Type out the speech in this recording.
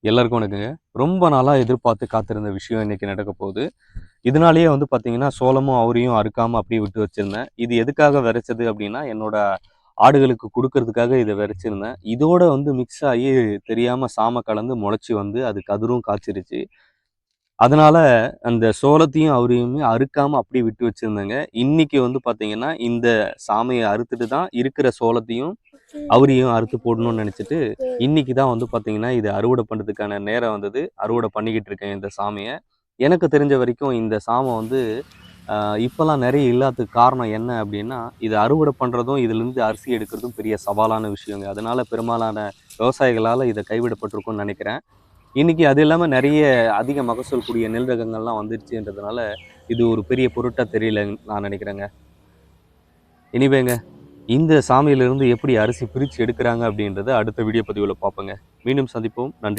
எல்லாருக்கும் வணக்கங்க. ரொம்ப நாளா எதிர்பார்த்து காத்திருந்த விஷயம் இன்னைக்கு நடக்க போகுது. இதனாலேயே வந்து பார்த்தீங்கன்னா, சோளமும், அவரையும் அறுக்காம அப்படியே விட்டு வச்சிருந்தேன். இது எதுக்காக விதைச்சது அப்படின்னா, என்னோட ஆடுகளுக்கு குடுக்கறதுக்காக இத விதைச்சிருந்தேன். இதோட வந்து மிக்ஸ் ஆகி தெரியாம சாம கலந்து முளைச்சு வந்து அது கதிரும் காய்ச்சிருச்சு. அதனால அந்த சோளத்தையும், அவரையுமே அறுக்காம அப்படியே விட்டு வச்சிருந்தேங்க. இன்னைக்கு வந்து பார்த்தீங்கன்னா, இந்த சாமைய அறுத்துட்டு தான் இருக்கிற சோளத்தையும், அவரையும் அறுத்து போடணும்னு நெனைச்சிட்டு, இன்னைக்கு தான் வந்து பார்த்தீங்கன்னா, இத அறுவடை பண்றதுக்கான நேரம் வந்தது. அறுவடை பண்ணிக்கிட்டு இருக்கேன் இந்த சாமைய. எனக்கு தெரிஞ்ச வரைக்கும் இந்த சாமம் வந்து அ இப்பலாம் நெறைய இல்லாததுக்கு காரணம் என்ன அப்டின்னா, இத அறுவடை பண்றதும், இதிலிருந்து அரிசி எடுக்கிறதும் பெரிய சவாலான விஷயங்க. அதனால பெரும்பாலான விவசாயிகளால இத கைவிடப்பட்டிருக்கும்னு நெனைக்கிறேன். இன்னைக்கு அது இல்லாம நெறைய அதிக மகசூல் கூடிய நெல் ரகங்கள்லாம் வந்துருச்சுன்றதுனால, இது ஒரு பெரிய பொருட்டா தெரியலன்னு நான் நெனைக்கிறேங்க. எனிவேங்க இந்த சாமையிலிருந்து எப்படி அரிசி பிரிச்சு எடுக்குறாங்க அப்படின்றத அடுத்த வீடியோ பதிவுல பார்ப்போங்க. மீண்டும் சந்திப்போம். நன்றி.